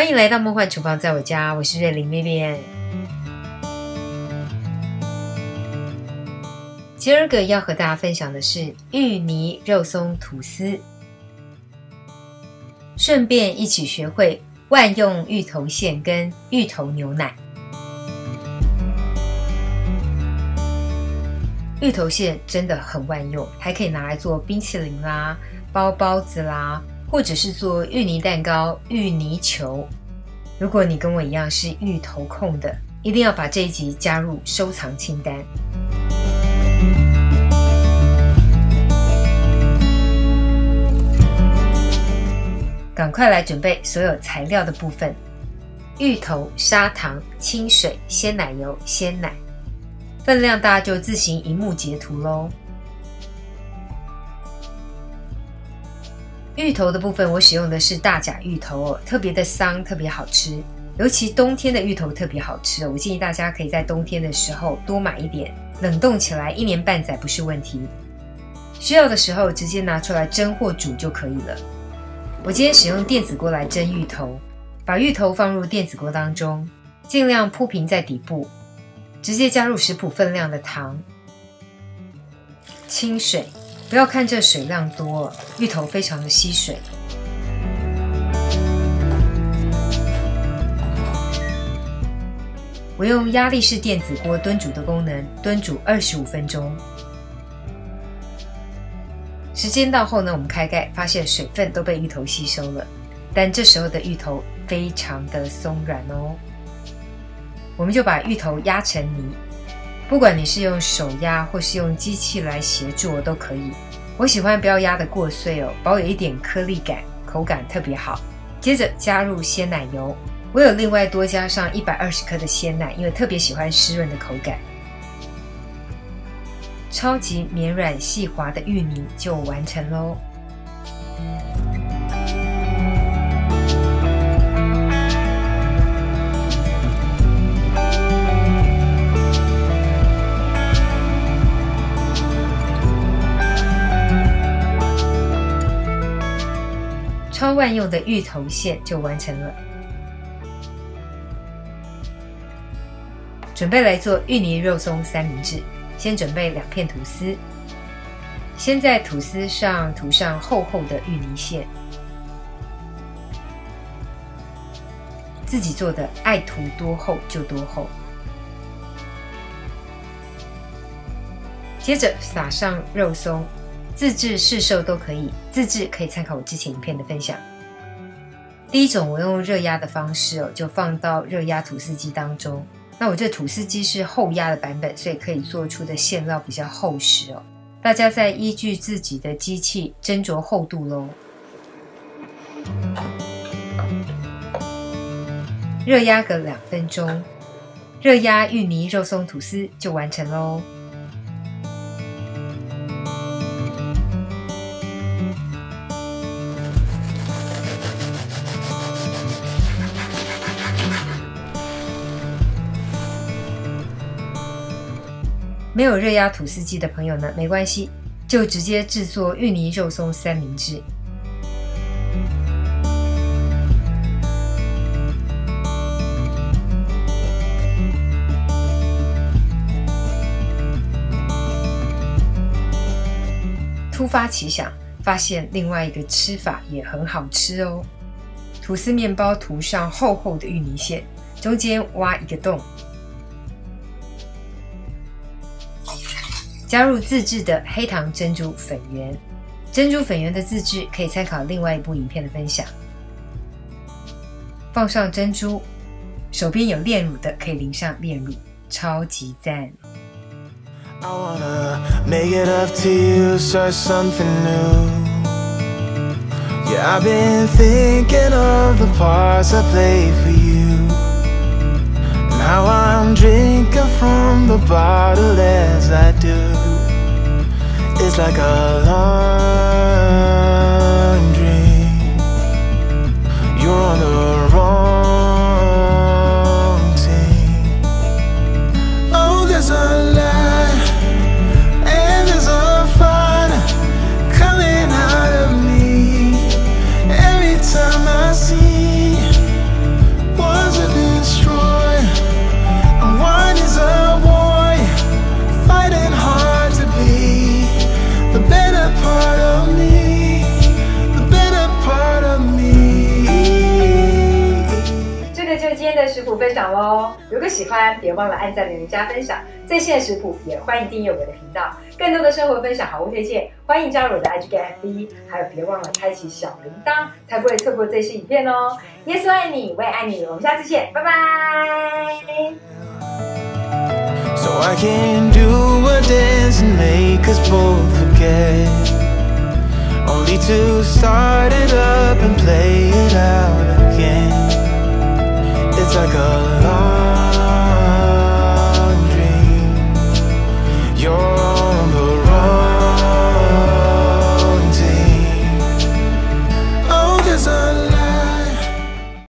欢迎来到梦幻厨房，在我家，我是瑞玲妹妹。今儿个要和大家分享的是芋泥肉松吐司，顺便一起学会万用芋头馅跟芋头牛奶。芋头馅真的很万用，还可以拿来做冰淇淋啦、包子啦，或者是做芋泥蛋糕、芋泥球。如果你跟我一样是芋头控的，一定要把这一集加入收藏清单。赶快来准备所有材料的部分：芋头、砂糖、清水、鲜奶油、鲜奶。分量大家就自行荧幕截图咯。芋头的部分我使用的是大甲芋头哦，特别的香，特别好吃。尤其冬天的芋头特别好吃哦，我建议大家可以在冬天的时候多买一点，冷冻起来1年半载不是问题。需要的时候直接拿出来蒸或煮就可以了。我今天使用电子锅来蒸芋头，把芋头放入电子锅当中，尽量铺平在底部，直接加入食谱分量的糖、清水。不要看这水量多，芋头非常的吸水。我用压力式电子锅炖煮的功能，炖煮25分钟。时间到后呢，我们开盖，发现水分都被芋头吸收了，但这时候的芋头非常的松软哦。我们就把芋头压成泥。不管你是用手压或是用机器来协助都可以，我喜欢不要压得过碎哦，保有一点颗粒感，口感特别好。接着加入鲜奶油，我有另外多加上120克的鲜奶，因为特别喜欢湿润的口感。超级绵软细滑的芋泥就完成咯。超万用的芋头馅就完成了。准备来做芋泥肉松三明治。先准备2片吐司，先在吐司上涂上厚厚的芋泥馅，自己做的爱涂多厚就多厚。接着撒上肉松，自制市售都可以，自制可以参考我之前影片的分享。第一种我用热压的方式哦，就放到热压吐司机当中。那我这吐司机是后压的版本，所以可以做出的馅料比较厚实哦。大家再依据自己的机器斟酌厚度咯。热压个2分钟，热压芋泥肉松吐司就完成咯。没有热压吐司机的朋友呢，没关系，就直接制作芋泥肉松三明治。突发奇想，发现另外一个吃法也很好吃哦。吐司面包涂上厚厚的芋泥馅，中间挖一个洞。加入自制的黑糖珍珠粉圆，珍珠粉圆的自制可以参考另外一部影片的分享。放上珍珠，手边有炼乳的可以淋上炼乳，超级赞。I wanna make it up to you, start something new. Yeah, I've been thinking of the parts I played for you. Now I'm drinking from the bottle as I do. It's like a long dream. You're on the wrong team. Oh, there's a light and there's a fire coming out of me. Every time I see 分享喽。如果喜欢，别忘了按赞、留言、加分享。最新的食谱也欢迎订阅我的频道。更多的生活分享、好物推荐，欢迎加入我的 IG 跟 FB， 还有别忘了开启小铃铛，才不会错过最新影片哦。耶稣爱你，我也爱你，我们下次见，拜拜。So I can do a dance and make us both forget, only to start it up and play it out again. It's like a